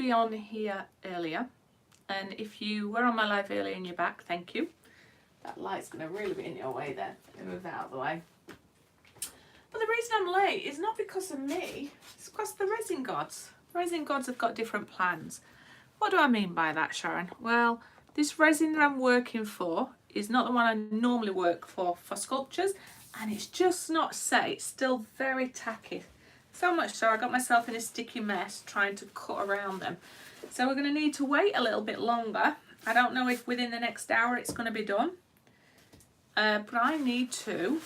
be on here earlier, and if you were on my live earlier and you're back, thank you. That light's going to really be in your way there. I'm going to move that out of the way. But the reason I'm late is not because of me, it's because the resin gods. The resin gods have got different plans. What do I mean by that, Sharon? Well, this resin that I'm working for is not the one I normally work for sculptures, and it's just not set. It's still very tacky. So much so I got myself in a sticky mess trying to cut around them. So we're going to need to wait a little bit longer. I don't know if within the next hour it's going to be done. But I need to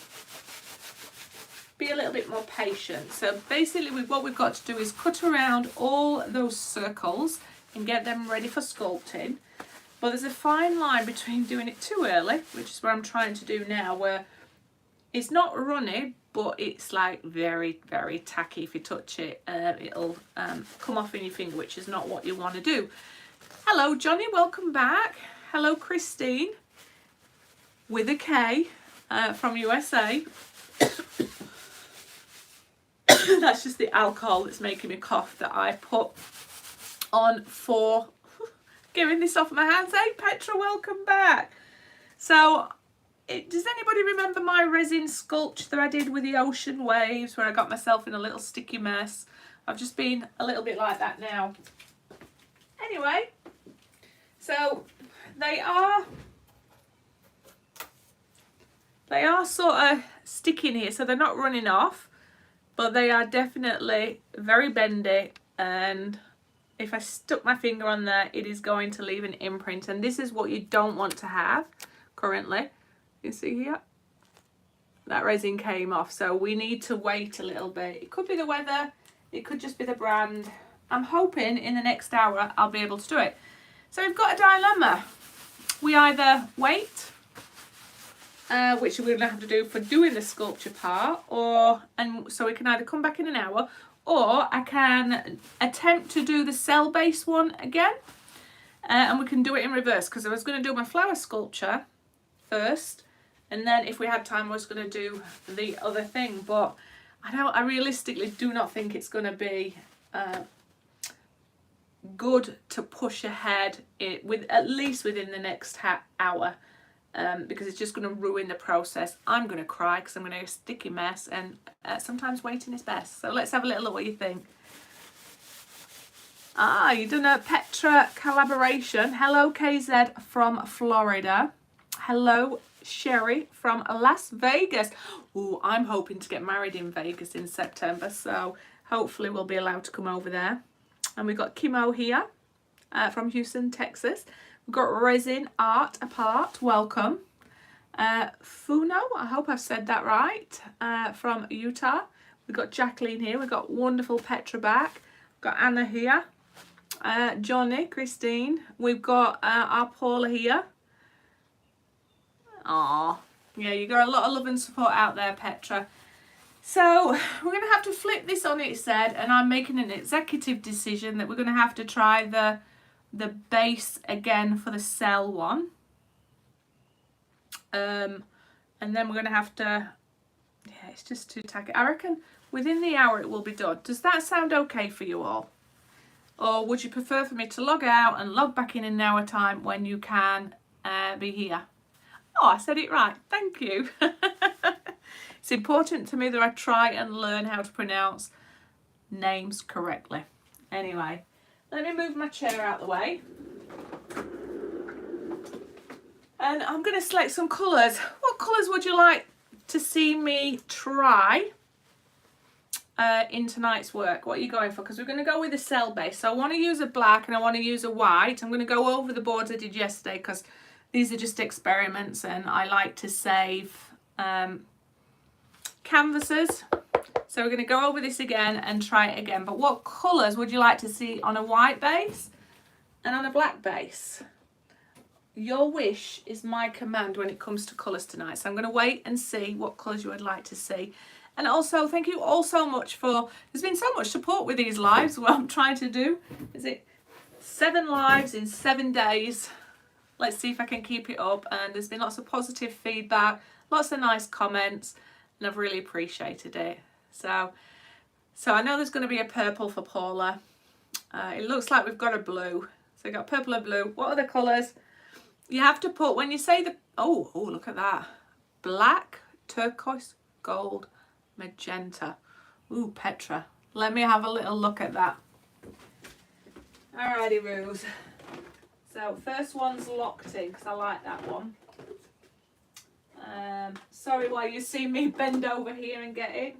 be a little bit more patient. So basically what we've got to do is cut around all those circles and get them ready for sculpting. But there's a fine line between doing it too early, which is what I'm trying to do now, where it's not runny, but it's like very, very tacky. If you touch it, it'll come off in your finger, which is not what you want to do. Hello, Johnny, welcome back. Hello, Christine, with a K, from USA. That's just the alcohol that's making me cough that I put on for getting this off my hands. Hey, Petra, welcome back. So, does anybody remember my resin sculpture that I did with the ocean waves, where I got myself in a little sticky mess? I've just been a little bit like that now. Anyway, so they are sort of sticking here, so they're not running off, but they are definitely very bendy, and if I stuck my finger on there, it is going to leave an imprint, and this is what you don't want to have currently. You see here, that resin came off, so we need to wait a little bit. It could be the weather, it could just be the brand. I'm hoping in the next hour I'll be able to do it. So we've got a dilemma. We either wait, which we're going to have to do for doing the sculpture part, and so we can either come back in an hour, or I can attempt to do the cell base one again, and we can do it in reverse, because I was going to do my flower sculpture first, and then if we had time I was going to do the other thing, but I realistically do not think it's going to be good to push ahead with at least within the next hour, because it's just going to ruin the process. I'm going to cry because I'm going to get a sticky mess, and sometimes waiting is best. So let's have a little look what you think. You've done a Petra collaboration. Hello, KZ from Florida. Hello, Sherry from Las Vegas. Ooh, I'm hoping to get married in Vegas in September, so hopefully we'll be allowed to come over there. And we've got Kimo here from Houston, Texas. We've got Resin Art Apart, welcome. Funo, I hope I've said that right, from Utah. We've got Jacqueline here. We've got wonderful Petra back. We've got Anna here. Johnny, Christine. We've got our Paula here. Aww. Yeah, you got a lot of love and support out there, Petra. So we're going to have to flip this on its head, and I'm making an executive decision that we're going to have to try the base again for the cell one. And then we're going to have to, yeah, it's just too tacky. I reckon within the hour it will be done. Does that sound okay for you all? Or would you prefer for me to log out and log back in an hour time when you can be here? Oh, I said it right. Thank you. It's important to me that I try and learn how to pronounce names correctly. Anyway, let me move my chair out of the way. And I'm going to select some colours. What colours would you like to see me try in tonight's work? What are you going for? Because we're going to go with a cell base. So I want to use a black and I want to use a white. I'm going to go over the boards I did yesterday because these are just experiments and I like to save canvases. So we're going to go over this again and try it again. But what colours would you like to see on a white base and on a black base? Your wish is my command when it comes to colours tonight. So I'm going to wait and see what colours you would like to see. And also, thank you all so much for, there's been so much support with these lives. What I'm trying to do, is it 7 lives in 7 days? Let's see if I can keep it up. And there's been lots of positive feedback, lots of nice comments, and I've really appreciated it. So I know there's going to be a purple for Paula. It looks like we've got a blue. So we've got purple and blue. What are the colours? You have to put, when you say the, oh, look at that. Black, turquoise, gold, magenta. Ooh, Petra. Let me have a little look at that. Alrighty, Rose. So first one's locked in because I like that one. Sorry while you see me bend over here and get it.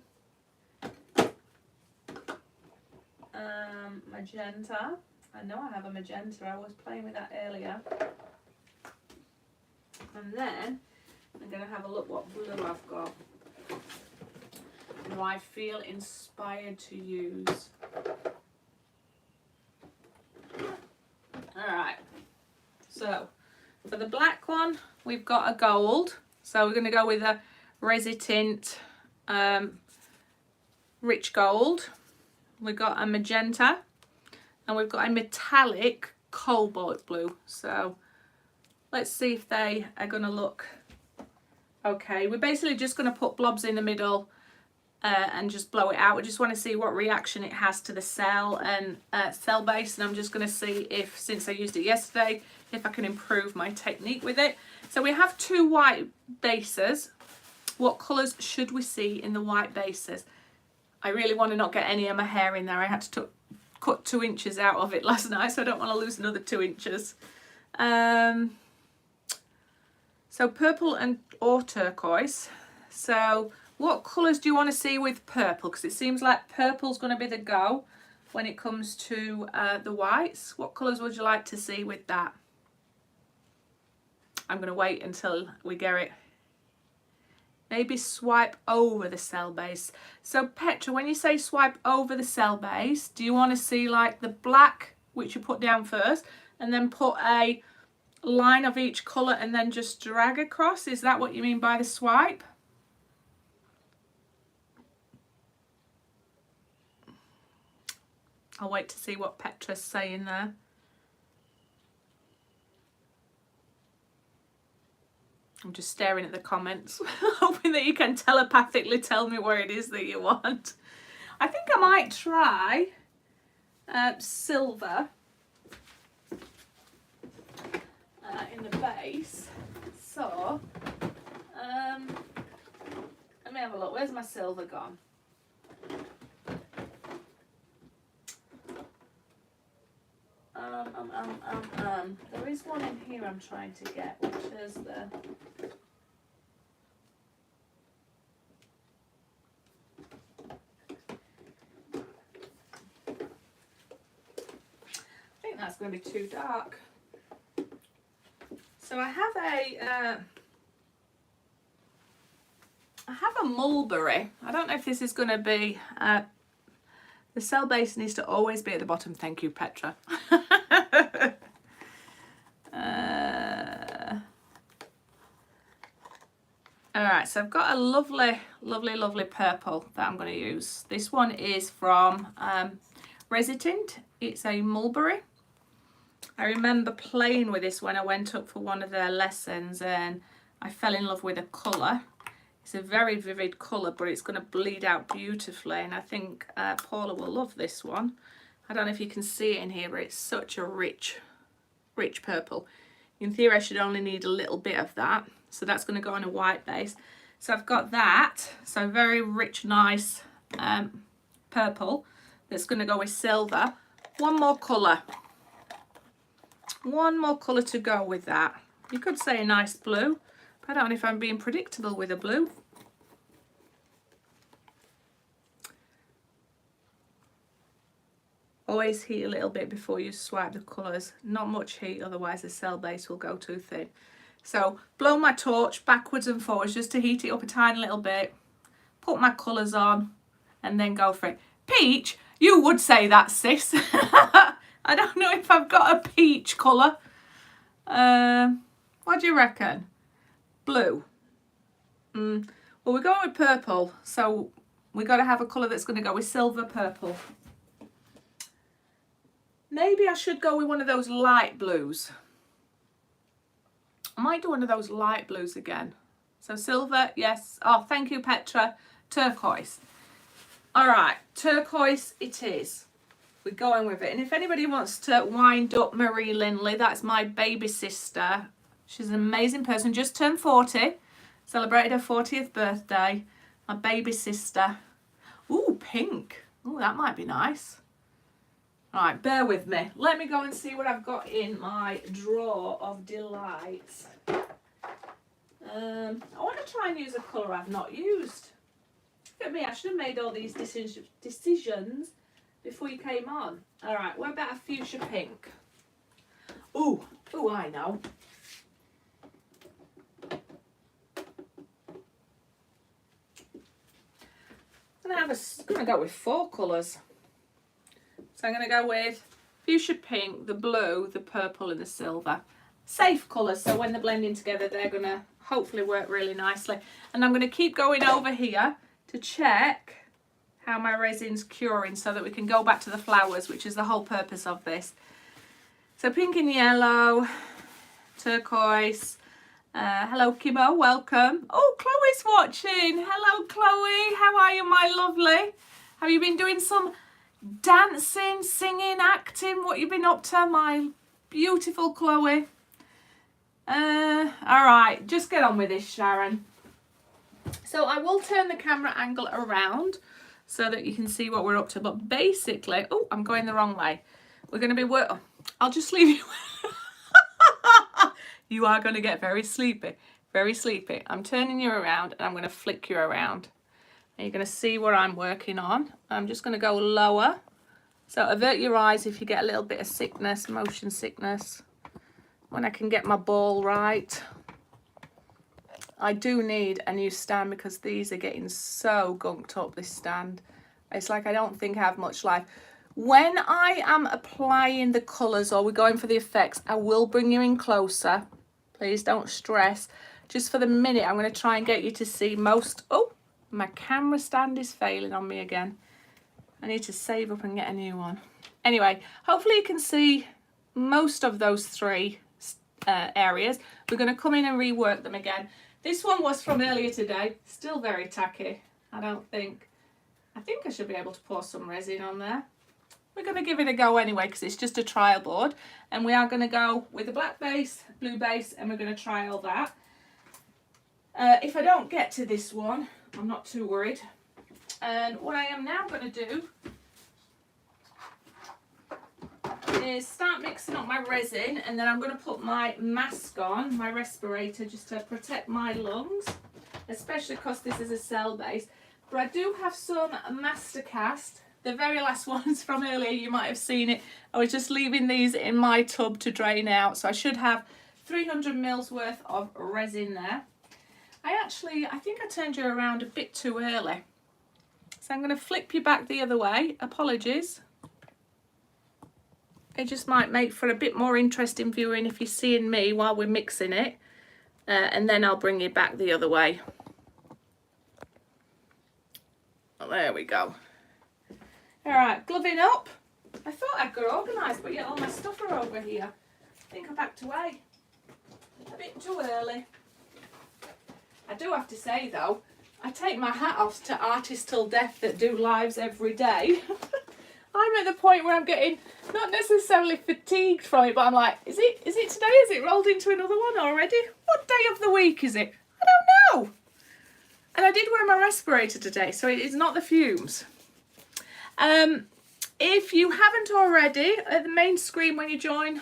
Magenta. I know I have a magenta. I was playing with that earlier. And then I'm going to have a look what blue I've got. Do I feel inspired to use? Alright. So for the black one, we've got a gold. So we're going to go with a Resin Tint Rich Gold. We've got a magenta. And we've got a metallic cobalt blue. So let's see if they are going to look okay. We're basically just going to put blobs in the middle and just blow it out. We just want to see what reaction it has to the cell and cell base. And I'm just going to see if, since I used it yesterday, if I can improve my technique with it. So we have 2 white bases. What colours should we see in the white bases? I really want to not get any of my hair in there. I had to cut 2 inches out of it last night, so I don't want to lose another 2 inches. So purple and or turquoise. So what colours do you want to see with purple? Because it seems like purple's going to be the go when it comes to the whites. What colours would you like to see with that? I'm going to wait until we get it. Maybe swipe over the cell base. So Petra, when you say swipe over the cell base, do you want to see like the black, which you put down first, and then put a line of each colour and then just drag across? Is that what you mean by the swipe? I'll wait to see what Petra's saying there. I'm just staring at the comments, hoping that you can telepathically tell me where it is that you want. I think I might try silver in the base. So, let me have a look. Where's my silver gone? There is one in here I'm trying to get, which is the... I think that's going to be too dark. So I have a mulberry. I don't know if this is going to be... the cell base needs to always be at the bottom. Thank you, Petra. Alright, so I've got a lovely, lovely, lovely purple that I'm going to use. This one is from Resin Tint. It's a mulberry. I remember playing with this when I went up for one of their lessons and I fell in love with the colour. It's a very vivid colour, but it's going to bleed out beautifully, and I think Paula will love this one. I don't know if you can see it in here, but it's such a rich purple. In theory, I should only need a little bit of that, so that's going to go on a white base. So I've got that, so very rich, nice purple that's going to go with silver. One more colour to go with that. You could say a nice blue. I don't know if I'm being predictable with a blue. Always heat a little bit before you swipe the colours. Not much heat, otherwise the cell base will go too thin. So blow my torch backwards and forwards just to heat it up a tiny little bit. Put my colours on and then go for it. Peach? You would say that, sis. I don't know if I've got a peach colour. What do you reckon? Blue. Well, we're going with purple, so we've got to have a colour that's going to go with silver purple. Maybe I should go with one of those light blues. I might do one of those light blues again. So silver, yes. Oh, thank you, Petra. Turquoise. All right, turquoise it is. we're going with it. And if anybody wants to wind up Marie Lindley, that's my baby sister. She's an amazing person, just turned 40, celebrated her 40th birthday. My baby sister. Ooh, pink. Ooh, that might be nice. All right, bear with me. Let me go and see what I've got in my drawer of delights. I want to try and use a colour I've not used. Look at me, I should have made all these decisions before you came on. All right, what about a fuchsia pink? Ooh, I know. I'm going to go with 4 colours. So I'm going to go with fuchsia pink, the blue, the purple and the silver. Safe colours, so when they're blending together they're going to hopefully work really nicely. And I'm going to keep going over here to check how my resin's curing so that we can go back to the flowers, which is the whole purpose of this. So pink and yellow, turquoise. Hello Kimo, welcome. Oh, Chloe's watching. Hello Chloe, how are you my lovely? Have you been doing some dancing, singing, acting? What you been up to my beautiful Chloe? Alright, just get on with this, Sharon. So I will turn the camera angle around so that you can see what we're up to, but basically, oh, I'm going the wrong way. We're going to be I'll just leave you. You are going to get very sleepy, very sleepy. I'm turning you around and I'm going to flick you around. And you're going to see what I'm working on. I'm just going to go lower. So avert your eyes if you get a little bit of sickness, motion sickness. When I can get my ball right. I do need a new stand because these are getting so gunked up, this stand. It's like I don't think I have much life. When I am applying the colours or we're going for the effects, I will bring you in closer. Please don't stress. Just for the minute, I'm going to try and get you to see most... Oh, my camera stand is failing on me again. I need to save up and get a new one. Anyway, hopefully you can see most of those 3 areas. We're going to come in and rework them again. This one was from earlier today. Still very tacky. I think I should be able to pour some resin on there. We're going to give it a go anyway because it's just a trial board, and we are going to go with a black base, blue base, and we're going to trial that. If I don't get to this one, I'm not too worried. And what I am now going to do is start mixing up my resin, and then I'm going to put my mask on, my respirator, just to protect my lungs, especially because this is a cell base. But I do have some Mastercast. The very last ones from earlier, you might have seen it. I was just leaving these in my tub to drain out. So I should have 300 mils worth of resin there. I think I turned you around a bit too early. So I'm going to flip you back the other way. Apologies. It just might make for a bit more interesting viewing if you're seeing me while we're mixing it. And then I'll bring you back the other way. Oh, there we go. Alright, gloving up. I thought I'd got organised, but yet all my stuff are over here. I think I backed away a bit too early. I do have to say though, I take my hat off to artists till death that do lives every day. I'm at the point where I'm getting not necessarily fatigued from it, but I'm like, is it today? Is it rolled into another one already? What day of the week is it? I don't know. And I did wear my respirator today, so it is not the fumes. If you haven't already, at the main screen when you join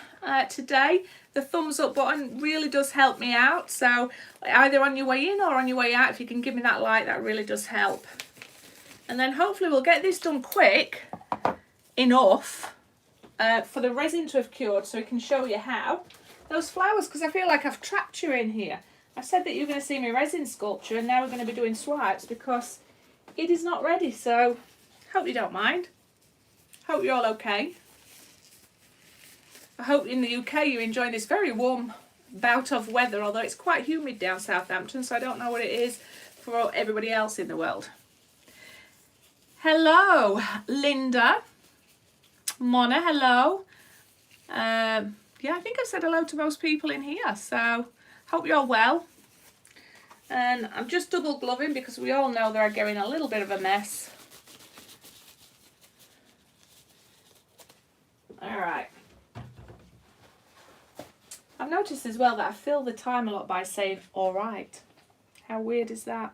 today, the thumbs up button really does help me out. So either on your way in or on your way out, if you can give me that like, that really does help. And then hopefully we'll get this done quick enough for the resin to have cured, so we can show you how. Those flowers, because I feel like I've trapped you in here. I said that you're going to see me resin sculpture, and now we're going to be doing swipes because it is not ready. So hope you don't mind. Hope you're all okay. I hope in the UK you're enjoying this very warm bout of weather, although it's quite humid down Southampton, so I don't know what it is for everybody else in the world. Hello, Linda. Mona, hello. Yeah, I think I've said hello to most people in here, so hope you're well. And I'm just double gloving because we all know they're getting a little bit of a mess. All right. I've noticed as well that I fill the time a lot by saying all right. How weird is that?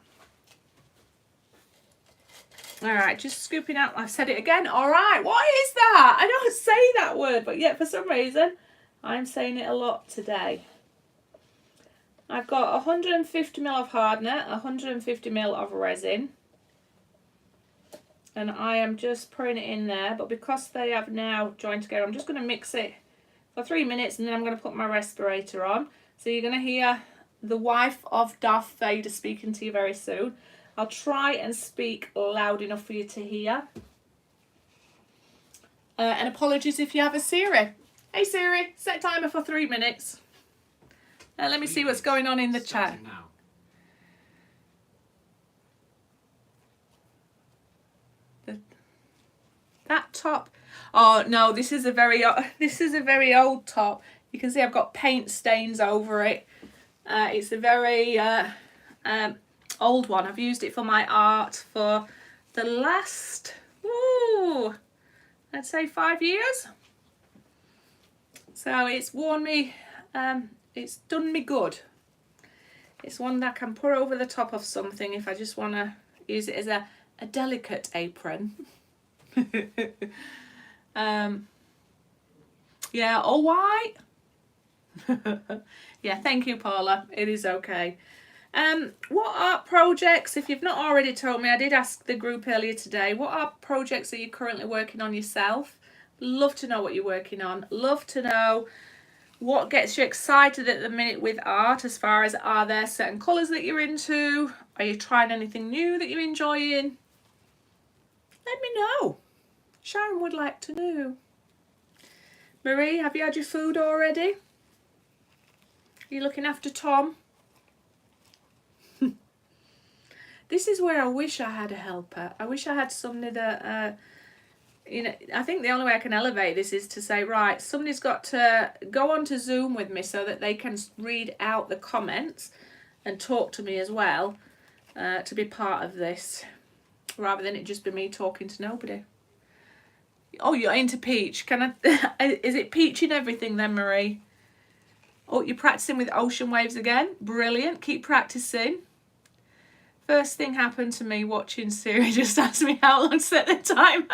All right, just scooping out. I've said it again. All right, what is that? I don't say that word, but yet for some reason I'm saying it a lot today. I've got 150 ml of hardener, 150 ml of resin, and I am just pouring it in there. But because they have now joined together, I'm just going to mix it for 3 minutes, and then I'm going to put my respirator on. So you're going to hear the wife of Darth Vader speaking to you very soon. I'll try and speak loud enough for you to hear. And apologies if you have a Siri. Hey Siri, set timer for 3 minutes. Let me see what's going on in the chat. That top. Oh no, this is a very old top. You can see I've got paint stains over it. It's a very old one. I've used it for my art for the last, I'd say 5 years. So it's worn me, it's done me good. It's one that I can pour over the top of something if I just want to use it as a delicate apron. Yeah, all white. Yeah, thank you, Paula. It is okay. What art projects, if you've not already told me, I did ask the group earlier today, what art projects are you currently working on yourself? Love to know what you're working on. Love to know what gets you excited at the minute with art, as far as, are there certain colours that you're into? Are you trying anything new that you're enjoying? Let me know. Sharon would like to know. Marie, have you had your food already? Are you looking after Tom? This is where I wish I had a helper. I wish I had somebody that, you know, I think the only way I can elevate this is to say, right, somebody's got to go on to Zoom with me so that they can read out the comments and talk to me as well, to be part of this, rather than it just be me talking to nobody. Oh, you're into peach. Can I? Is it peach in everything then, Marie? Oh, you're practicing with ocean waves again? Brilliant. Keep practicing. First thing happened to me watching Siri just asked me how long to set the time.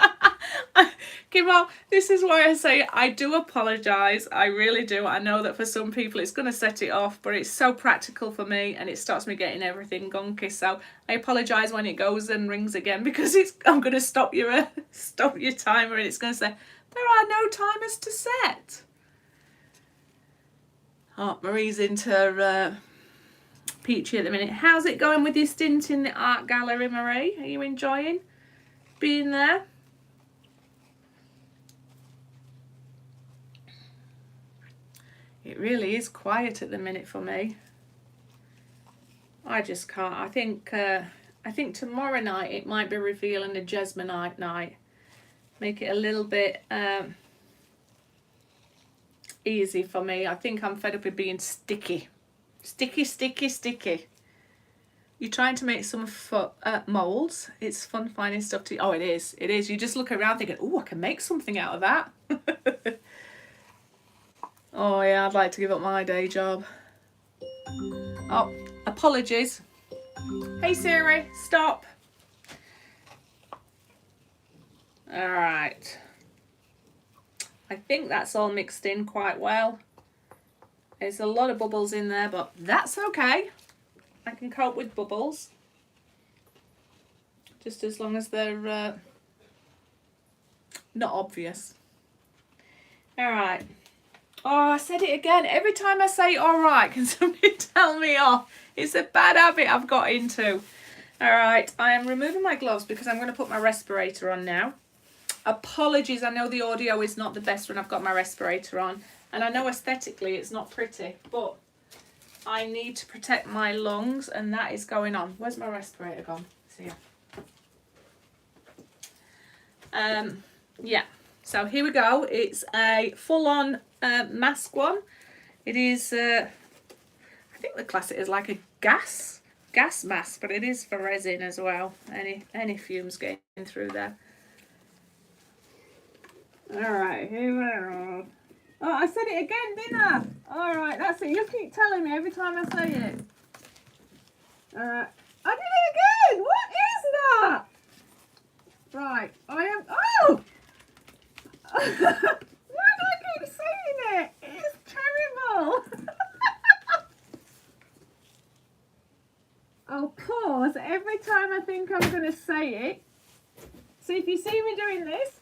Well, this is why I say I do apologise. I really do. I know that for some people it's going to set it off, but it's so practical for me and it starts me getting everything gonky. So I apologise when it goes and rings again, because I'm going to stop your timer and it's going to say there are no timers to set. Oh, Marie's into peachy at the minute. How's it going with your stint in the art gallery, Marie? Are you enjoying being there? It really is quiet at the minute for me. I just can't. I think tomorrow night it might be revealing a Jesmonite night. Make it a little bit easy for me. I think I'm fed up with being sticky. Sticky. You're trying to make some moulds. It's fun finding stuff to... Oh, it is. It is. You just look around thinking, oh, I can make something out of that. Oh, yeah, I'd like to give up my day job. Oh, apologies. Hey, Siri, stop. All right. I think that's all mixed in quite well. There's a lot of bubbles in there, but that's okay. I can cope with bubbles. Just as long as they're not obvious. All right. Oh, I said it again. Every time I say all right, can somebody tell me off? It's a bad habit I've got into. All right, I am removing my gloves because I'm going to put my respirator on now. Apologies, I know the audio is not the best when I've got my respirator on. And I know aesthetically it's not pretty, but I need to protect my lungs and that is going on. Where's my respirator gone? It's here. Yeah, so here we go. It's a full-on mask one. It is, I think the class it is like a gas mask, but it is for resin as well. Any fumes getting through there. Alright, here we are. Oh, I said it again, didn't I? Alright, that's it. You keep telling me every time I say it. Alright. I did it again! What is that? Right, I am... Oh! Why do I keep saying it? It's terrible. I'll pause every time I think I'm going to say it. So if you see me doing this,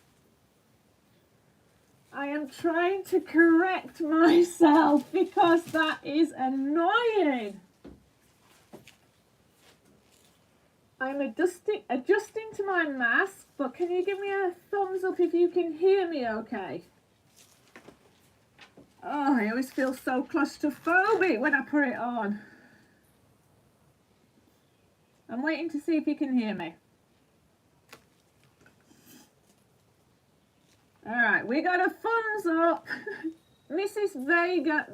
I am trying to correct myself because that is annoying. I'm adjusting to my mask, but can you give me a thumbs up if you can hear me okay? Oh, I always feel so claustrophobic when I put it on. I'm waiting to see if you can hear me. Alright, we got a thumbs up. Mrs. Vader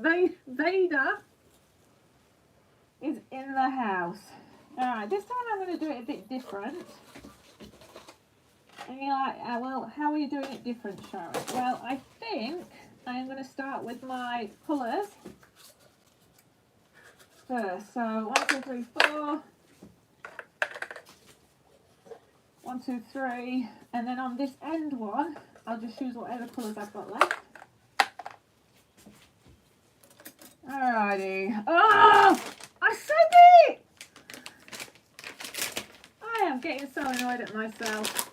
is in the house. Alright, this time I'm going to do it a bit different. And you're like, well, how are you doing it different, Sharon? Well, I think I'm going to start with my colours first. So 1, 2, 3, 4. 1, 2, 3. And then on this end one, I'll just use whatever colours I've got left. Alrighty. Oh! I said it! I am getting so annoyed at myself.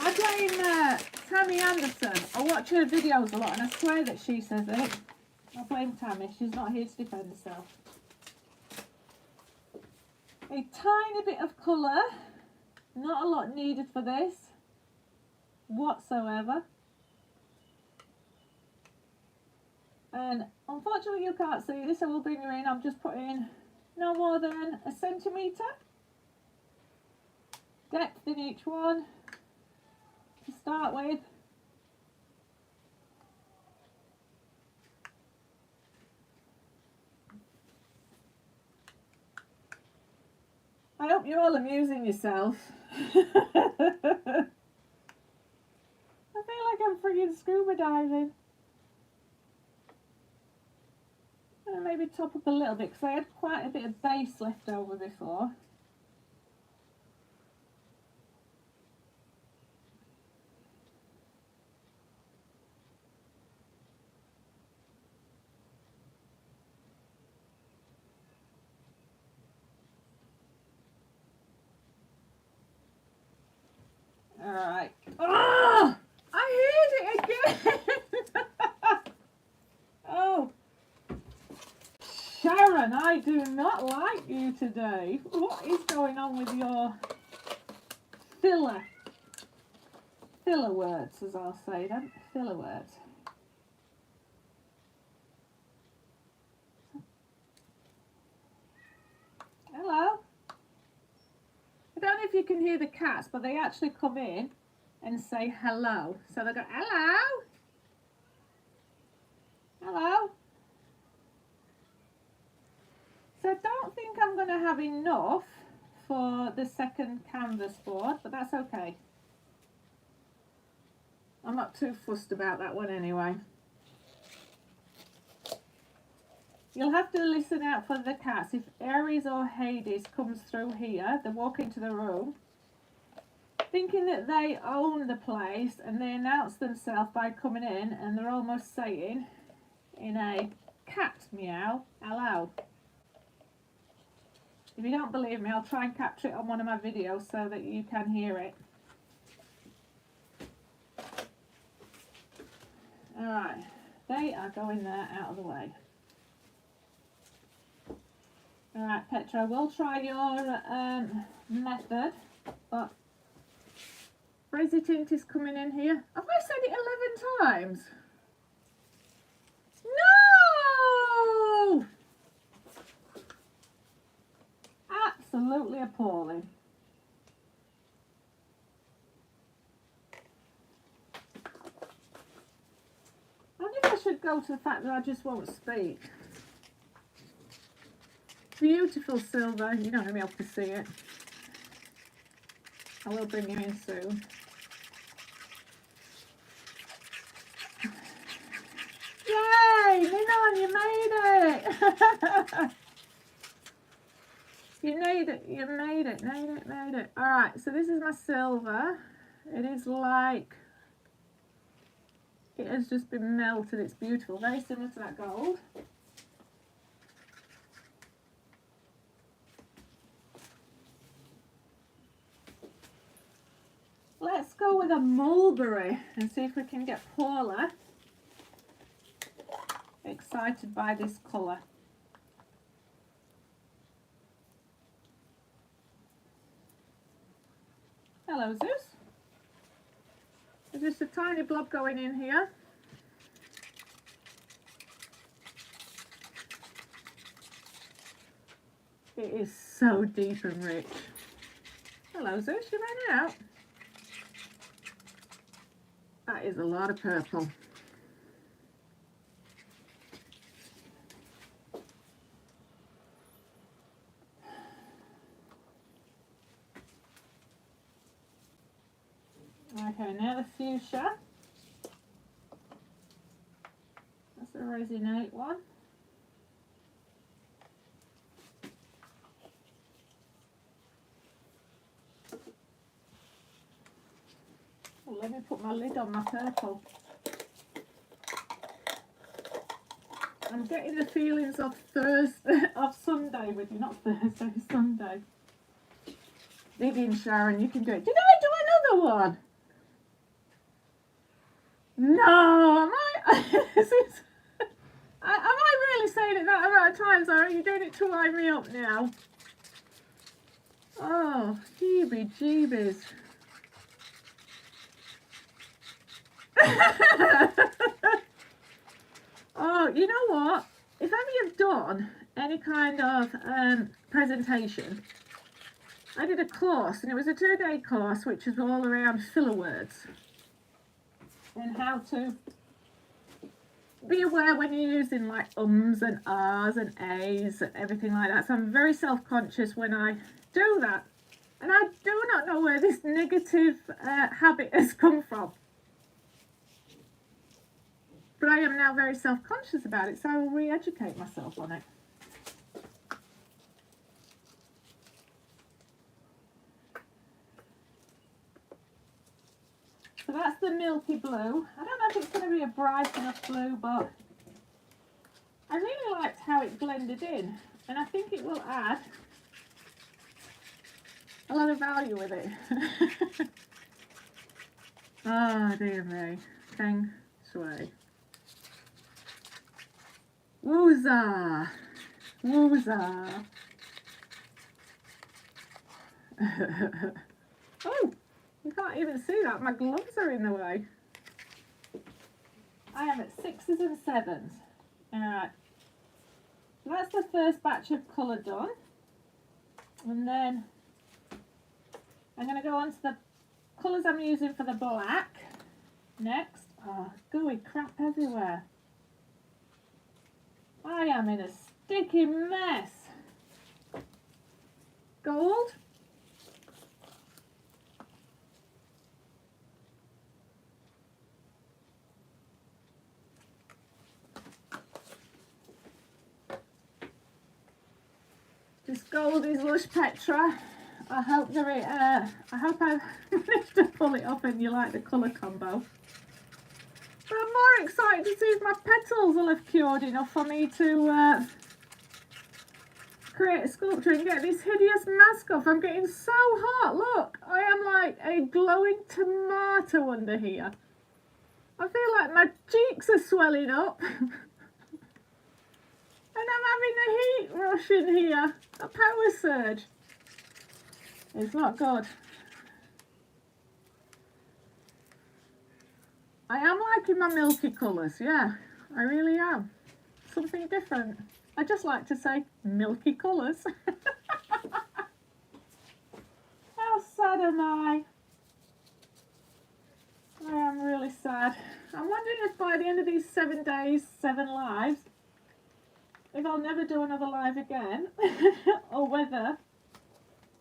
I blame Tammy Anderson. I watch her videos a lot and I swear that she says it. I blame Tammy. She's not here to defend herself. A tiny bit of colour. Not a lot needed for this whatsoever. And unfortunately you can't see this, I will bring you in. I'm just putting no more than 1 centimetre depth in each one to start with. I hope you're all amusing yourself. I feel like I'm friggin' scuba diving. And maybe top up a little bit because I had quite a bit of base left over before. Alright. Oh! I heard it again! Oh! Sharon, I do not like you today. What is going on with your filler words, as I'll say them? Filler words. Hello? I don't know if you can hear the cats, but they actually come in and say hello. So they go, hello? Hello? So I don't think I'm going to have enough for the second canvas board, but that's okay. I'm not too fussed about that one anyway. You'll have to listen out for the cats. If Aries or Hades comes through here, they walk into the room thinking that they own the place and they announce themselves by coming in and they're almost saying in a cat meow, hello. If you don't believe me, I'll try and capture it on one of my videos so that you can hear it. Alright, they are going there out of the way. Alright, Petra, we'll try your method, but Crazy Tint is coming in here. Have I said it 11 times? No! Absolutely appalling. I think I should go to the fact that I just won't speak. Beautiful silver. You're not going to be able to see it. I will bring you in soon. on, you made it. You made it, you made it, made it. All right, so this is my silver. It is like, it has just been melted. It's beautiful, very similar to that gold. Let's go with a mulberry and see if we can get Paula excited by this colour. Hello, Zeus. There's just a tiny blob going in here. It is so deep and rich. Hello, Zeus, you ran out. That is a lot of purple. Okay, now the fuchsia. That's a resinate one. Oh, let me put my lid on my purple. I'm getting the feelings of Sunday with you, not Thursday, Sunday. Dig in, Sharon, you can do it. Did I do another one? No, am I? Am I really saying it that amount of times, or are you doing it to wind me up now? Oh, jeebies. Oh, you know what? If ever you've done any kind of presentation, I did a course, and it was a 2-day course, which was all around filler words and how to be aware when you're using like ums and ahs and a's and everything like that. So I'm very self-conscious when I do that, and I do not know where this negative habit has come from, but I am now very self-conscious about it, so I will re-educate myself on it. So that's the milky blue. I don't know if it's going to be a bright enough blue, but I really liked how it blended in, and I think it will add a lot of value with it. Oh dear me. Feng Shui. Wooza! Wooza! Oh! You can't even see that. My gloves are in the way. I am at 6s and 7s. Alright. So that's the first batch of colour done. And then I'm going to go on to the colours I'm using for the black next. Oh, gooey crap everywhere. I am in a sticky mess. Gold. This gold is Lush Petra. I hope I managed to pull it off and you like the colour combo. But I'm more excited to see if my petals will have cured enough for me to create a sculpture and get this hideous mask off. I'm getting so hot. Look, I am like a glowing tomato under here. I feel like my cheeks are swelling up. And I'm having a heat rush in here, a power surge. It's not good. I am liking my milky colours, yeah, I really am. Something different. I just like to say milky colours. How sad am I? I am really sad. I'm wondering if by the end of these 7 days, 7 lives, if I'll never do another live again, or whether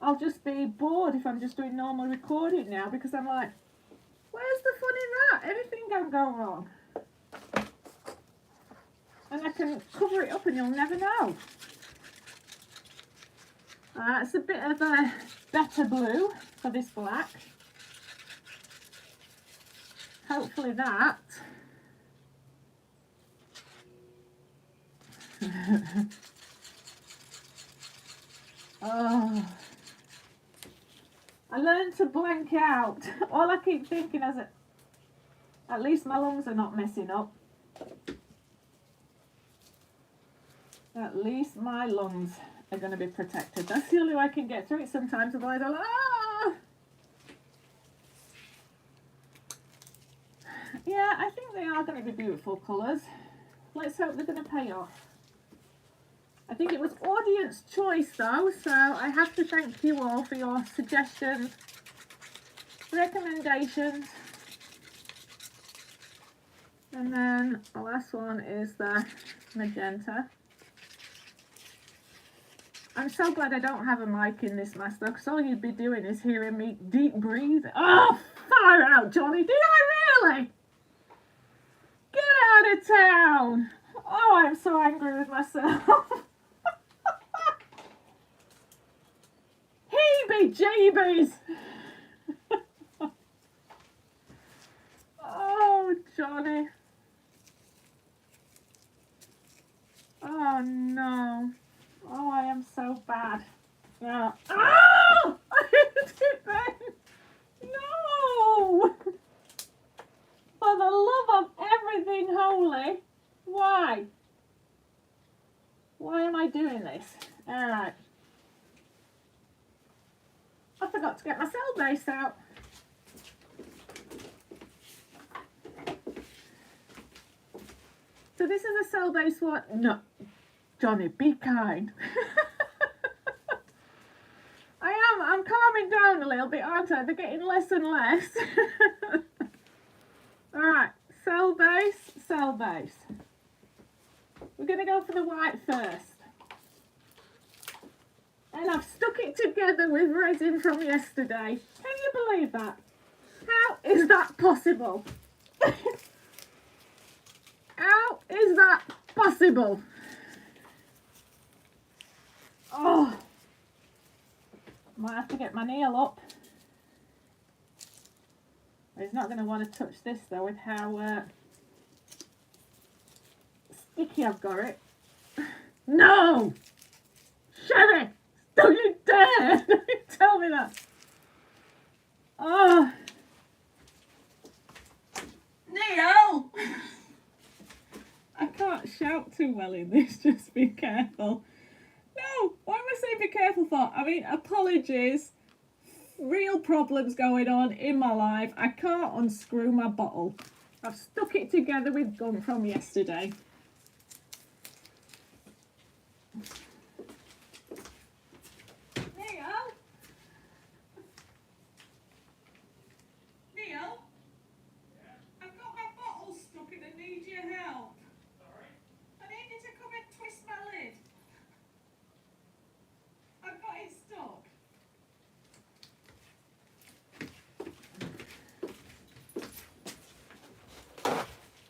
I'll just be bored if I'm just doing normal recording now, because I'm like, where's the fun in that? Anything can go wrong. And I can cover it up and you'll never know. It's a bit of a better blue for this black. Hopefully that. Oh, I learned to blank out. All I keep thinking is that at least my lungs are not messing up. At least my lungs are going to be protected. That's the only way I can get through it sometimes, otherwise I'm like, ah! Yeah, I think they are going to be beautiful colours. Let's hope they're going to pay off. I think it was audience choice though, so I have to thank you all for your suggestions, recommendations. And then the last one is the magenta. I'm so glad I don't have a mic in this master, because all you'd be doing is hearing me deep breathe. Oh, far out, Johnny. Did I really? Get out of town. Oh, I'm so angry with myself. Heebie-jeebies. Oh, Johnny. Oh, no. Oh, I am so bad. Yeah. Oh! I hit it then. No! For the love of everything holy. Why? Why am I doing this? Alright. I forgot to get my cell base out. So this is a cell base one. No. Johnny, be kind. I'm calming down a little bit, aren't I? They're getting less and less. Alright, cell base, cell base. We're going to go for the white first. And I've stuck it together with resin from yesterday. Can you believe that? How is that possible? How is that possible? Oh, might have to get my nail up. He's not going to want to touch this though, with how sticky I've got it. No! Sharon! Don't you dare! Don't you tell me that. Oh. Neil! I can't shout too well in this, just be careful. No, what am I saying be careful for? I mean, apologies. Real problems going on in my life. I can't unscrew my bottle. I've stuck it together with gum from yesterday. Neil? Neil? I've got my bottle stuck and I need your help. Sorry? I need you to come and twist my lid. I've got it stuck.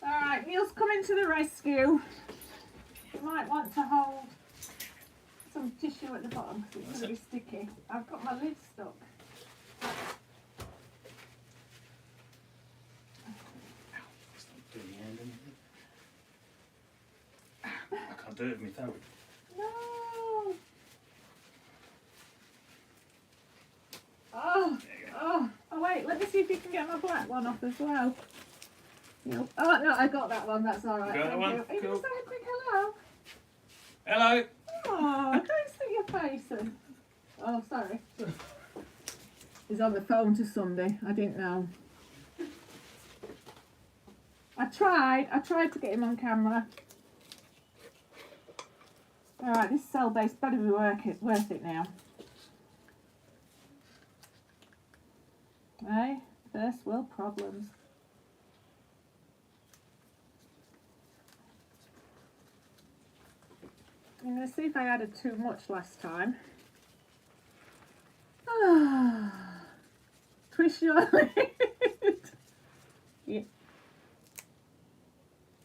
Alright, Neil's coming to the rescue. You might want to hold some tissue at the bottom because it's going to be sticky. I've got my lid stuck. I can't do it with my thumb. No! Oh, oh, wait, let me see if you can get my black one off as well. No. Oh, no, I got that one, that's alright. You got that one? Are you going Cool. to say a quick hello? Hello. Oh, don't stick your face in. Oh, sorry. He's on the phone to somebody, I didn't know. I tried to get him on camera. Alright, this cell base better be worth it now. Hey, first world problems. I'm going to see if I added too much last time. Twist your lid. Yeah.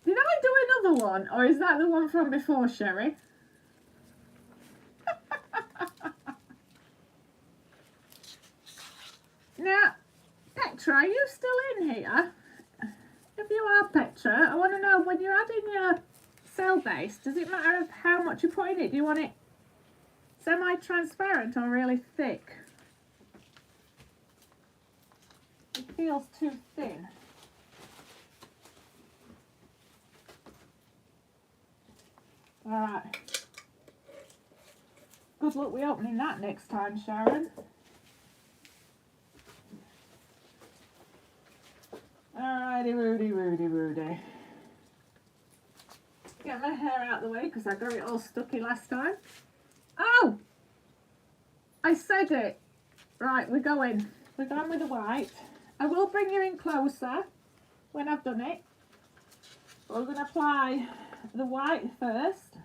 Did I do other one, or is that the one from before, Sherry? Now, Petra, are you still in here? If you are, Petra, I want to know, when you're adding your cell base, does it matter of how much you put in it? Do you want it semi-transparent or really thick? It feels too thin. Alright. Good luck with opening that next time, Sharon. Alrighty, Rudy. Get my hair out of the way because I got it all stucky last time. Oh! I said it. Right, we're going. We're going with the white. I will bring you in closer when I've done it. We're going to apply the white first.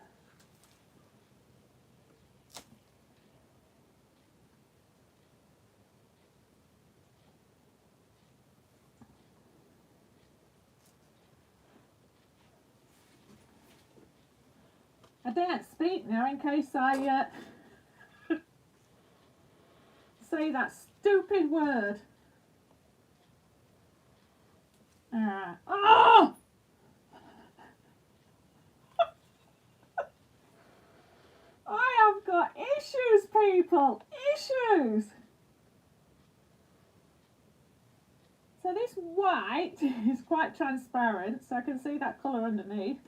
I daren't speak now in case I say that stupid word. Oh! I have got issues, people. Issues. So this white is quite transparent, so I can see that colour underneath.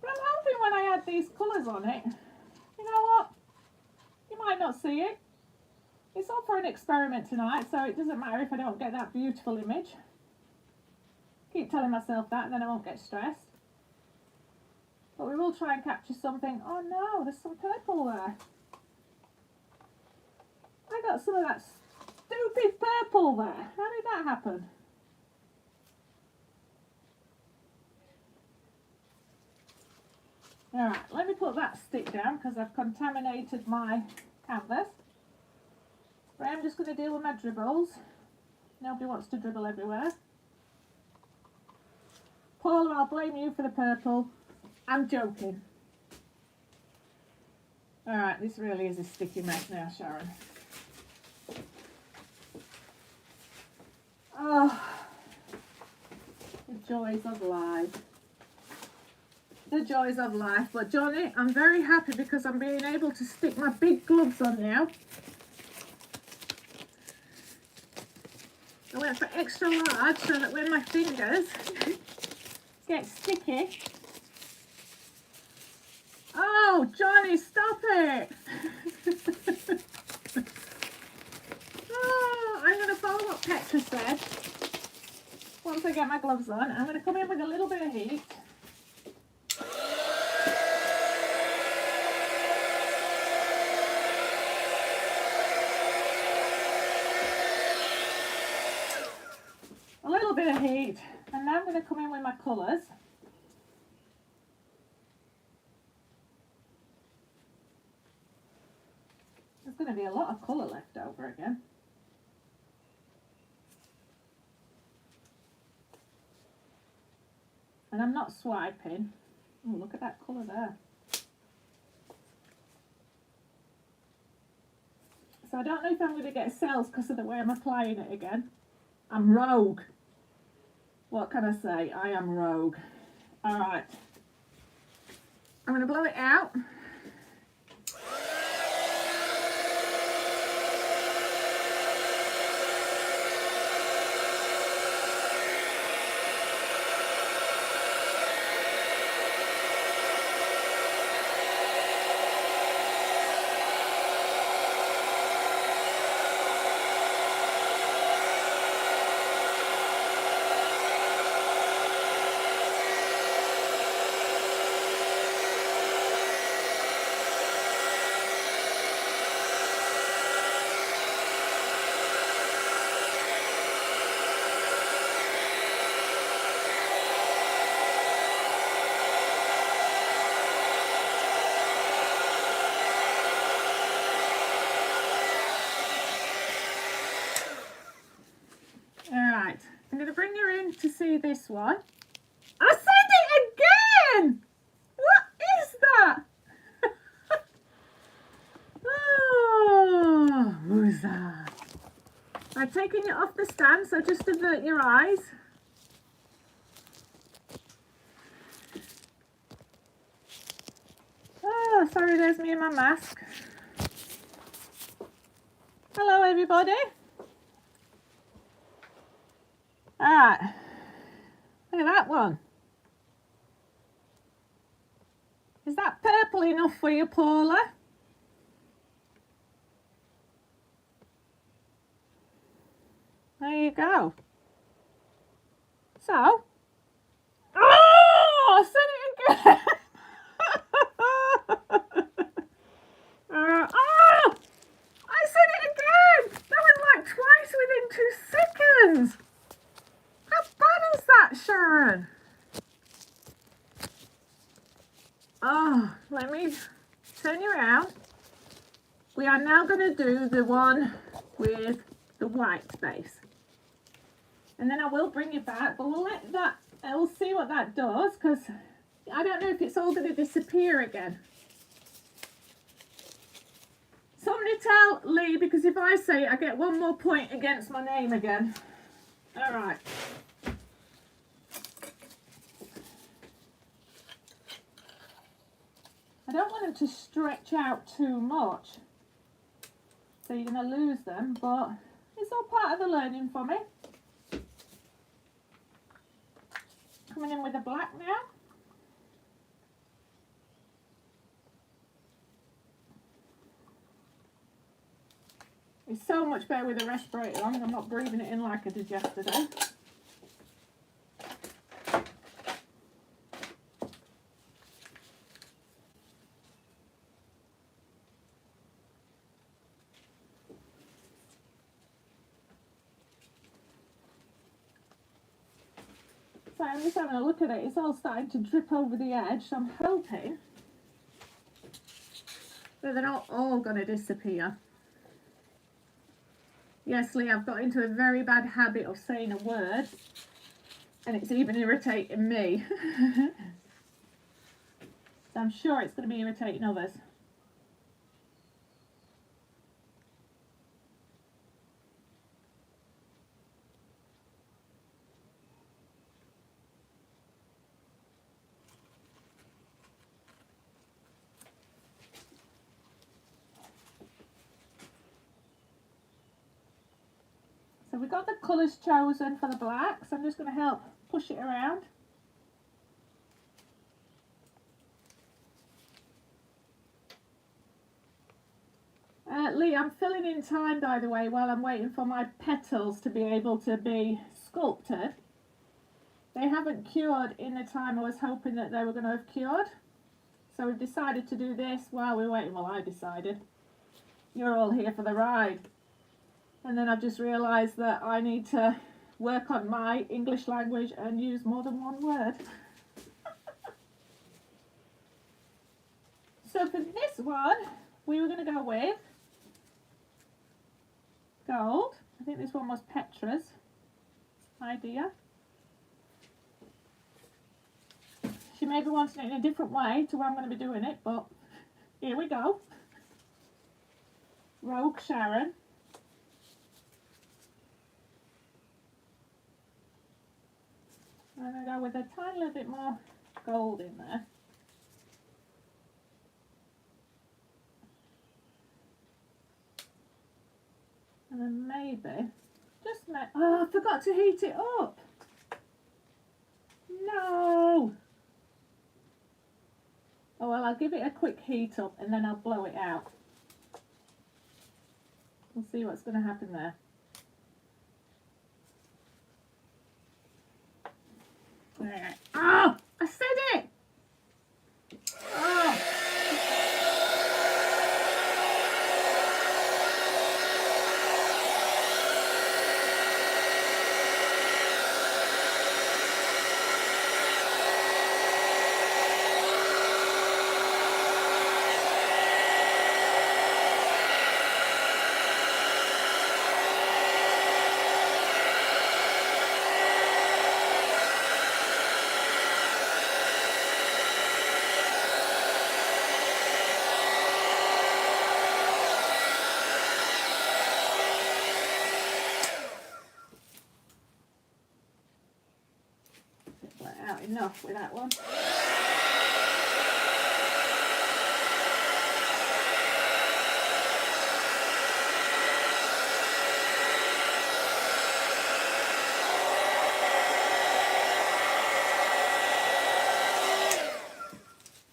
But I'm hoping when I add these colours on it, you know what? You might not see it. It's all for an experiment tonight, so it doesn't matter if I don't get that beautiful image. Keep telling myself that and then I won't get stressed. But we will try and capture something. Oh no, there's some purple there. I got some of that stupid purple there. How did that happen? Alright, let me put that stick down because I've contaminated my canvas. But I'm just going to deal with my dribbles. Nobody wants to dribble everywhere. Paula, I'll blame you for the purple. I'm joking. Alright, this really is a sticky mess now, Sharon. Oh, the joys of life. The joys of life. But Johnny, I'm very happy because I'm being able to stick my big gloves on now. I went for extra large so that when my fingers get sticky. Oh, Johnny, stop it! Oh, I'm going to follow what Petra said. Once I get my gloves on, I'm going to come in with a little bit of heat. A little bit of heat. And now I'm going to come in with my colours. There's going to be a lot of colour left over again. And I'm not swiping. Oh, look at that colour there. So I don't know if I'm going to get cells because of the way I'm applying it again. I'm rogue. What can I say? I am rogue. Alright. I'm going to blow it out. I'm going to bring you in to see this one. I said taking it off the stand, so just avert your eyes. Oh, sorry, there's me in my mask. Hello, everybody. Alright, look at that one. Is that purple enough for you, Paula? There you go. So, oh, I said it again. Oh, I said it again. That was like twice within 2 seconds. How bad is that, Sharon? Oh, let me turn you around. We are now going to do the one with the white space. And then I will bring you back, but we'll see what that does, because I don't know if it's all going to disappear again. Somebody tell Lee, because if I say it, I get 1 more point against my name again. All right. I don't want them to stretch out too much, so you're going to lose them, but it's all part of the learning for me. Coming in with the black now. It's so much better with the respirator on. I'm not breathing it in like I did yesterday. So I'm just having a look at it. It's all starting to drip over the edge. So I'm hoping that they're not all going to disappear. Yes, Lee, I've got into a very bad habit of saying a word, and it's even irritating me. So I'm sure it's going to be irritating others. So we've got the colours chosen for the black, so I'm just going to help push it around. Lee, I'm filling in time, by the way, while I'm waiting for my petals to be able to be sculpted. They haven't cured in the time I was hoping that they were going to have cured. So we've decided to do this while we're waiting. Well, I decided. You're all here for the ride. And then I've just realised that I need to work on my English language and use more than 1 word. So for this one, we were going to go with gold. I think this one was Petra's idea. She may be wanting it in a different way to where I'm going to be doing it, but here we go. Rogue Sharon. I'm going to go with a tiny little bit more gold in there. And then maybe, oh, I forgot to heat it up. No. Oh, well, I'll give it a quick heat up and then I'll blow it out. We'll see what's going to happen there. Right. Oh, I said it. Oh. out enough with that one.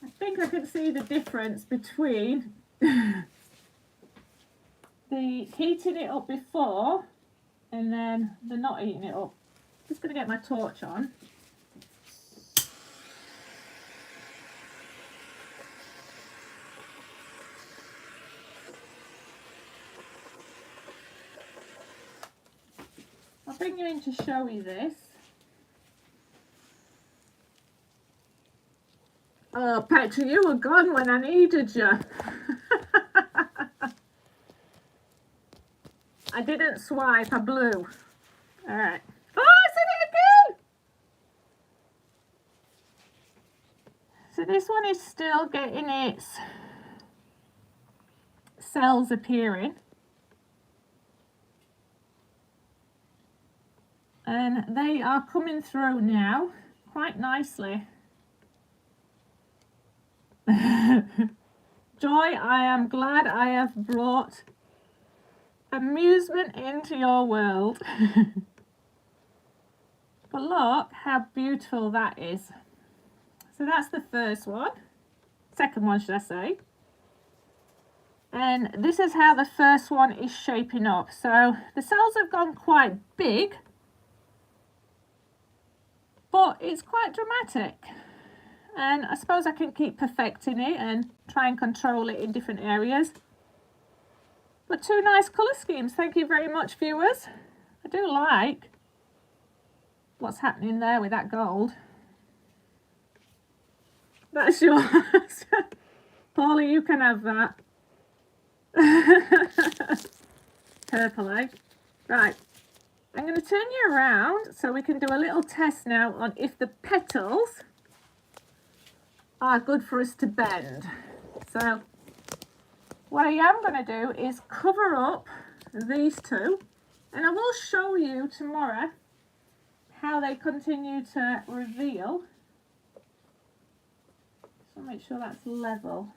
I think I can see the difference between the heating it up before and then the not heating it up. Just going to get my torch on. I'll bring you in to show you this. Oh, Petra, you were gone when I needed you. I didn't swipe, I blew. Alright. Oh, I said it again! So this one is still getting its cells appearing. And they are coming through now quite nicely. Joy, I am glad I have brought amusement into your world. But look how beautiful that is. So that's the first one. Second one, should I say. And this is how the first one is shaping up. So the cells have gone quite big, but it's quite dramatic. And I suppose I can keep perfecting it and try and control it in different areas. But two nice colour schemes. Thank you very much, viewers. I do like what's happening there with that gold. That's yours. Paulie, you can have that. Purple, eh? Right. I'm going to turn you around so we can do a little test now on if the petals are good for us to bend. So what I am going to do is cover up these two, and I will show you tomorrow how they continue to reveal. So make sure that's level.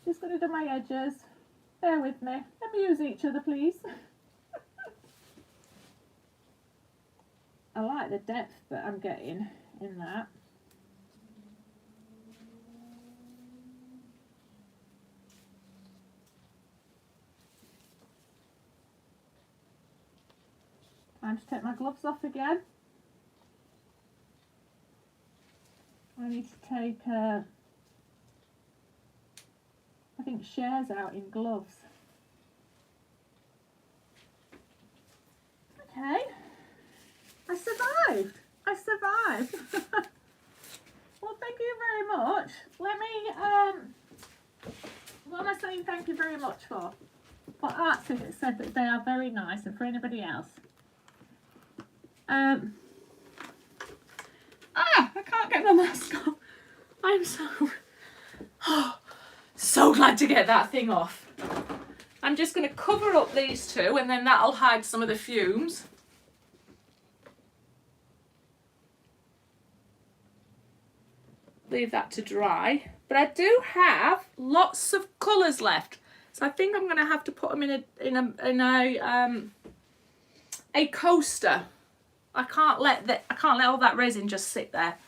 Just going to do my edges. Bear with me. Amuse each other, please. I like the depth that I'm getting in that. Time to take my gloves off again. I need to take, I think, Cher's out in gloves. Okay. I survived. I survived. Well, thank you very much. Let me, what am I saying thank you very much for? For Artsy that said that they are very nice, and for anybody else. I can't get my mask off. I'm so glad to get that thing off. I'm just going to cover up these two, and then that'll hide some of the fumes. Leave that to dry. But I do have lots of colours left, so I think I'm going to have to put them in a coaster. I can't let all that resin just sit there.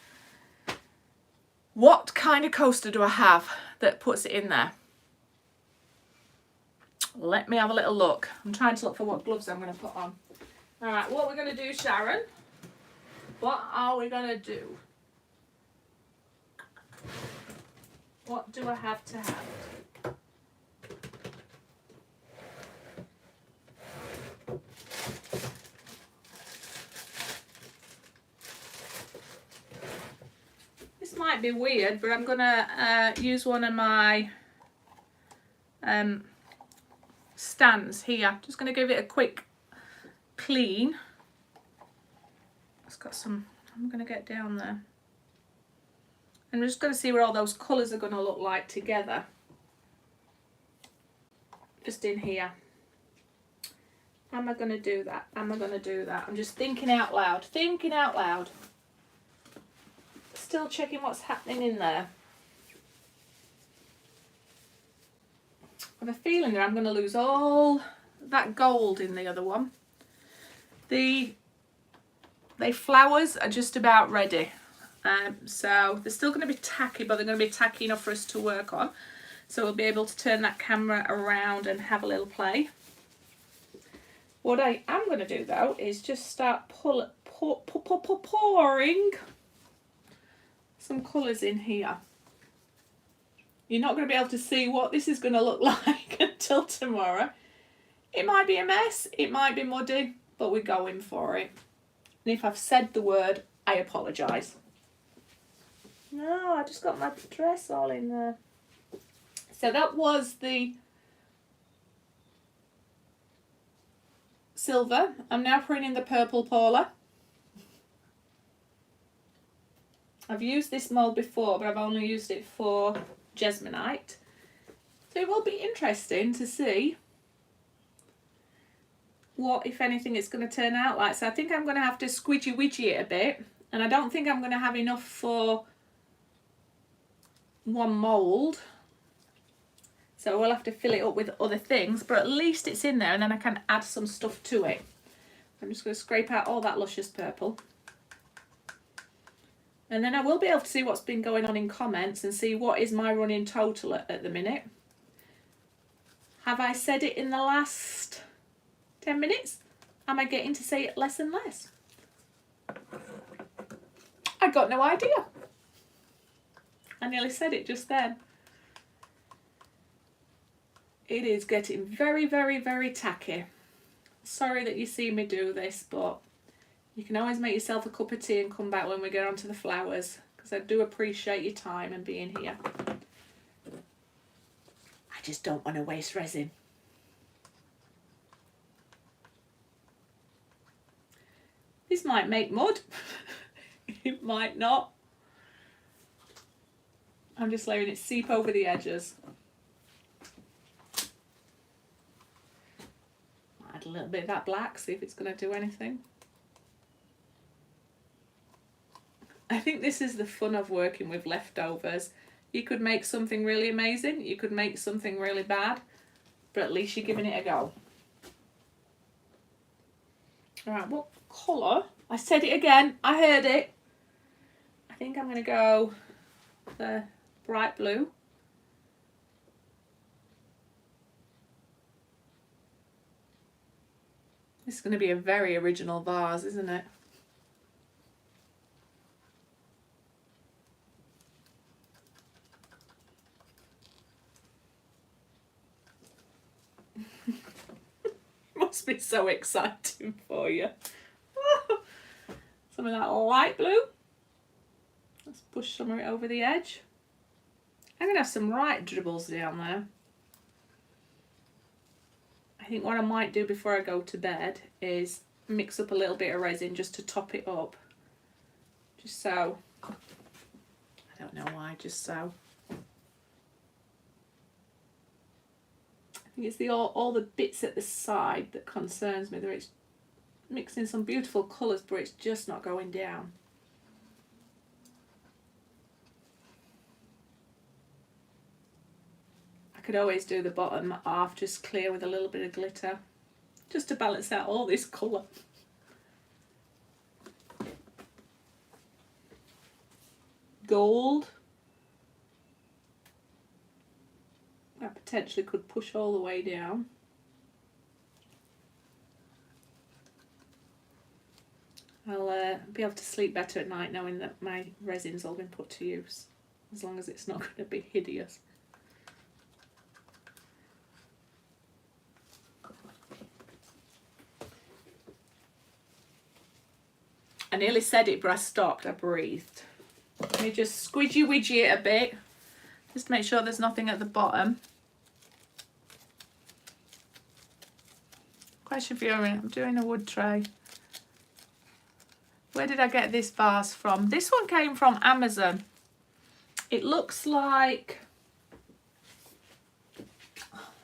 What kind of coaster do I have that puts it in there? Let me have a little look. I'm trying to look for what gloves I'm going to put on. All right, what we're going to do, Sharon? What are we going to do? What do I have to have? This might be weird, but I'm gonna use one of my stands here. Just gonna give it a quick clean. It's got some, I'm gonna get down there. And we're just going to see where all those colours are going to look like together. Just in here. Am I going to do that? Am I going to do that? I'm just thinking out loud. Thinking out loud. Still checking what's happening in there. I have a feeling that I'm going to lose all that gold in the other one. The flowers are just about ready. So they're still going to be tacky, but they're going to be tacky enough for us to work on. So we'll be able to turn that camera around and have a little play. What I am going to do though is just start pouring some colours in here. You're not going to be able to see what this is going to look like until tomorrow. It might be a mess, it might be muddy, but we're going for it. And if I've said the word, I apologise. No, I just got my dress all in there. So that was the silver. I'm now putting in the purple Paula. I've used this mould before, but I've only used it for Jesmonite. So it will be interesting to see what, if anything, it's going to turn out like. So I think I'm going to have to squidgy widgy it a bit, and I don't think I'm going to have enough for one mould, so we'll have to fill it up with other things, but at least it's in there, and then I can add some stuff to it. I'm just going to scrape out all that luscious purple, and then I will be able to see what's been going on in comments and see what is my running total at the minute. Have I said it in the last 10 minutes? Am I getting to say it less and less? I got no idea. I nearly said it just then. It is getting very, very, very tacky. Sorry that you see me do this, but you can always make yourself a cup of tea and come back when we get onto the flowers, because I do appreciate your time and being here. I just don't want to waste resin. This might make mud. It might not. I'm just letting it seep over the edges. Add a little bit of that black, see if it's going to do anything. I think this is the fun of working with leftovers. You could make something really amazing, you could make something really bad, but at least you're giving it a go. Alright, what colour? I said it again, I heard it. I think I'm going to go the bright blue. This is going to be a very original vase, isn't it? Must be so exciting for you. Some of that light blue. Let's push some of it over the edge. I'm going to have some right dribbles down there. I think what I might do before I go to bed is mix up a little bit of resin just to top it up. Just so. I don't know why, just so. I think it's all the bits at the side that concerns me. That it's mixing some beautiful colours, but it's just not going down. Could always do the bottom half just clear with a little bit of glitter, just to balance out all this colour. Gold. That potentially could push all the way down. I'll be able to sleep better at night knowing that my resin's all been put to use, as long as it's not going to be hideous. I nearly said it, but I stopped. I breathed. Let me just squidgy widgy it a bit, just to make sure there's nothing at the bottom. Question for you, I'm doing a wood tray. Where did I get this vase from? This one came from Amazon. It looks like...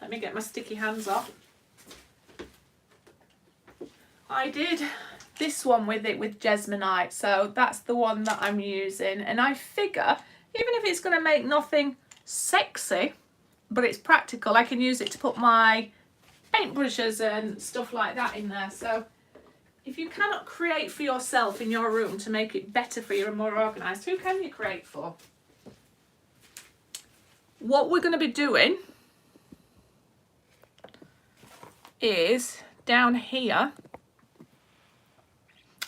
Let me get my sticky hands off. I did this one with it with Jesmonite, so that's the one that I'm using, and I figure even if it's going to make nothing sexy, but it's practical, I can use it to put my paintbrushes and stuff like that in there. So if you cannot create for yourself in your room to make it better for you and more organised, who can you create for? What we're going to be doing is down here,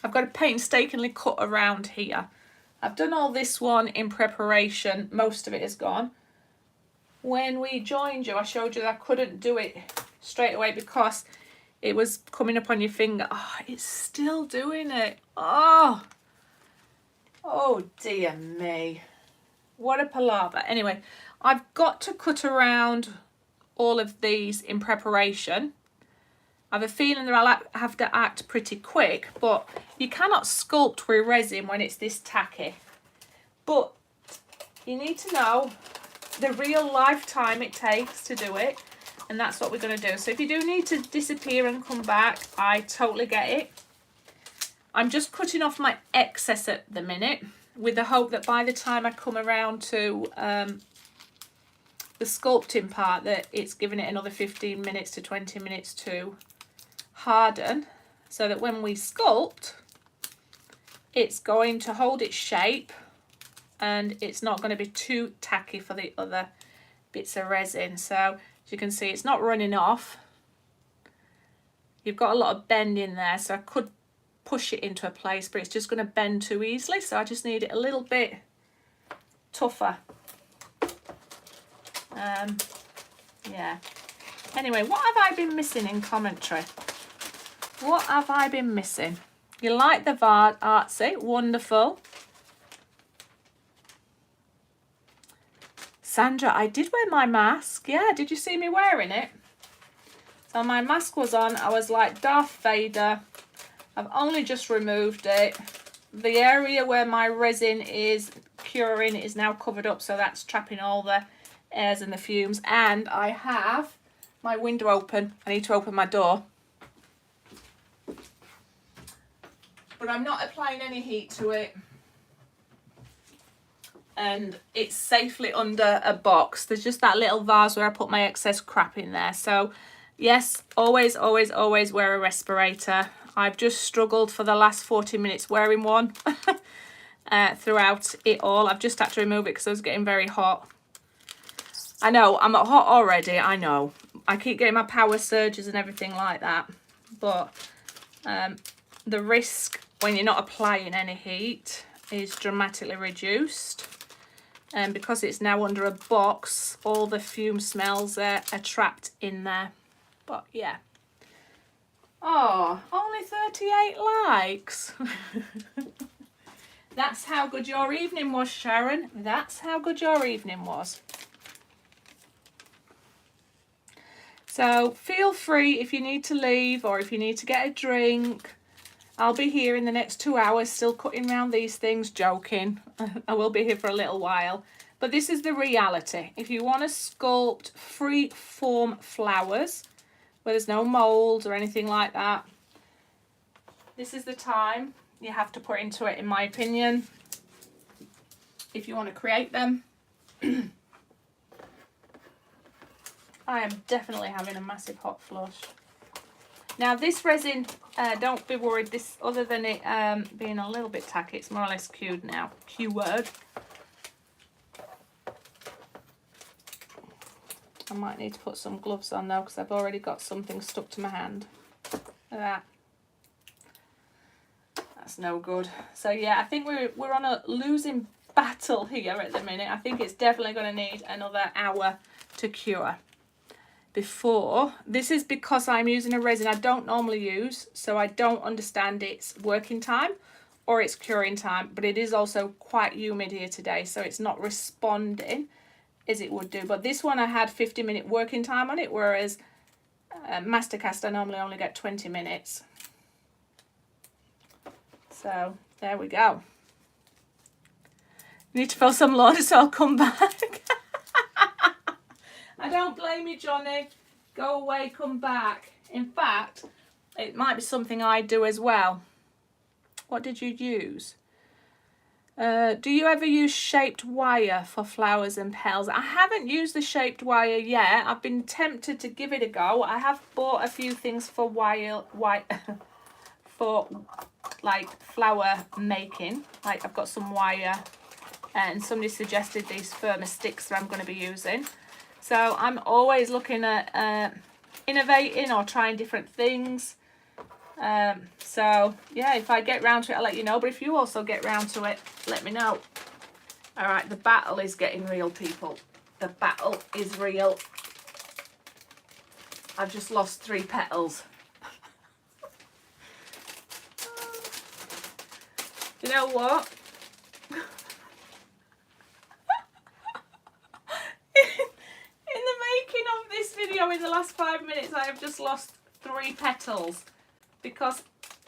I've got a painstakingly cut around here. I've done all this one in preparation, most of it is gone. When we joined you, I showed you that I couldn't do it straight away because it was coming up on your finger. Oh, it's still doing it. Oh dear me. What a palaver. Anyway, I've got to cut around all of these in preparation. I have a feeling that I'll have to act pretty quick, but you cannot sculpt with resin when it's this tacky. But you need to know the real lifetime it takes to do it, and that's what we're going to do. So if you do need to disappear and come back, I totally get it. I'm just cutting off my excess at the minute with the hope that by the time I come around to the sculpting part that it's giving it another 15 minutes to 20 minutes to harden, so that when we sculpt it's going to hold its shape and it's not going to be too tacky for the other bits of resin. So as you can see, it's not running off. You've got a lot of bend in there, so I could push it into a place, but it's just going to bend too easily, so I just need it a little bit tougher. Yeah. Anyway, what have I been missing in commentary? What have I been missing? You like the artsy? Wonderful. Sandra, I did wear my mask. Yeah, did you see me wearing it? So my mask was on. I was like Darth Vader. I've only just removed it. The area where my resin is curing is now covered up, so that's trapping all the airs and the fumes. And I have my window open. I need to open my door. But I'm not applying any heat to it. And it's safely under a box. There's just that little vase where I put my excess crap in there. So yes, always, always, always wear a respirator. I've just struggled for the last 40 minutes wearing one throughout it all. I've just had to remove it because I was getting very hot. I know, I'm hot already, I know. I keep getting my power surges and everything like that. But the risk when you're not applying any heat is dramatically reduced. And because it's now under a box, all the fume smells are trapped in there. But yeah. Oh, only 38 likes. That's how good your evening was, Sharon. That's how good your evening was. So feel free if you need to leave or if you need to get a drink. I'll be here in the next 2 hours still cutting around these things, joking. I will be here for a little while. But this is the reality. If you want to sculpt free form flowers where there's no molds or anything like that, this is the time you have to put into it, in my opinion, if you want to create them. I am definitely having a massive hot flush. Now this resin, don't be worried, this, other than it being a little bit tacky, it's more or less cured now. Cured. I might need to put some gloves on though, because I've already got something stuck to my hand. Look at that. That's no good. So yeah, I think we're on a losing battle here at the minute. I think it's definitely going to need another hour to cure. Before, this is because I'm using a resin I don't normally use, so I don't understand its working time or its curing time, but it is also quite humid here today, so it's not responding as it would do. But this one I had 50-minute working time on it, whereas Mastercast I normally only get 20 minutes. So there we go. Need to fill some laundry, so I'll come back. I don't blame you, Johnny. Go away, come back. In fact, it might be something I do as well. What did you use? Do you ever use shaped wire for flowers and petals? I haven't used the shaped wire yet. I've been tempted to give it a go. I have bought a few things for for like flower making. Like I've got some wire, and somebody suggested these firmer sticks that I'm going to be using. So I'm always looking at innovating or trying different things. So yeah, if I get round to it, I'll let you know. But if you also get round to it, let me know. All right, the battle is getting real, people. The battle is real. I've just lost 3 petals. You know what? In the making of this video, in the last 5 minutes, I have just lost 3 petals. Because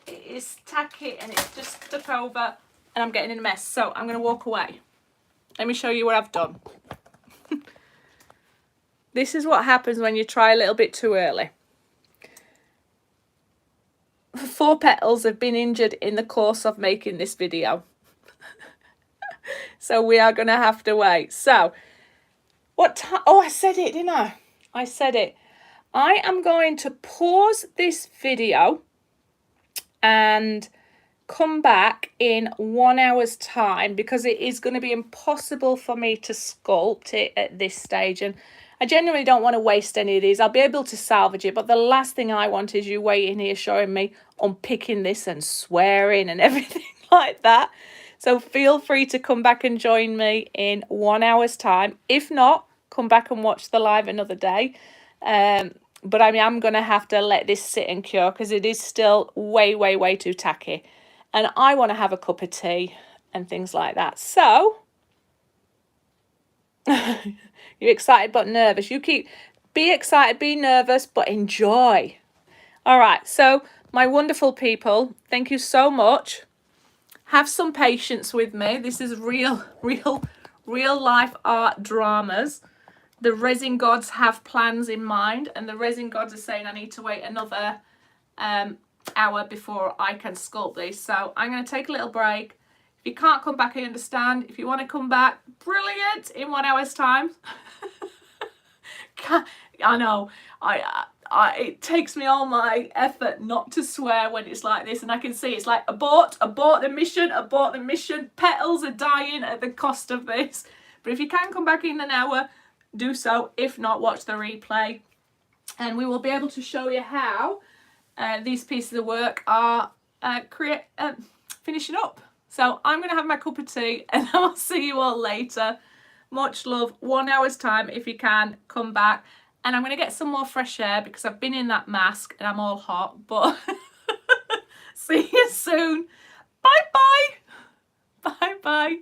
it is tacky and it's just stuck over and I'm getting in a mess. So I'm going to walk away. Let me show you what I've done. This is what happens when you try a little bit too early. 4 petals have been injured in the course of making this video. So we are going to have to wait. So, what time? Oh, I said it, didn't I? I said it. I am going to pause this video and come back in 1 hour's time, because it is going to be impossible for me to sculpt it at this stage, and I genuinely don't want to waste any of these. I'll be able to salvage it, but the last thing I want is you waiting here showing me unpicking this and swearing and everything like that. So feel free to come back and join me in 1 hour's time. If not, come back and watch the live another day. But I am going to have to let this sit and cure, because it is still way too tacky. And I want to have a cup of tea and things like that. So, you're excited but nervous. Be excited, be nervous, but enjoy. All right, so my wonderful people, thank you so much. Have some patience with me. This is real life art dramas. The resin gods have plans in mind, and the resin gods are saying I need to wait another hour before I can sculpt these. So I'm going to take a little break. If you can't come back, I understand. If you want to come back, brilliant, in 1 hour's time. I know, it takes me all my effort not to swear when it's like this, and I can see it's like abort the mission, petals are dying at the cost of this. But if you can come back in an hour, do so. If not, watch the replay, and we will be able to show you how these pieces of work are finishing up. So I'm going to have my cup of tea, and I'll see you all later. Much love. 1 hour's time, if you can, come back. And I'm going to get some more fresh air, because I've been in that mask and I'm all hot. But see you soon. Bye bye. Bye bye.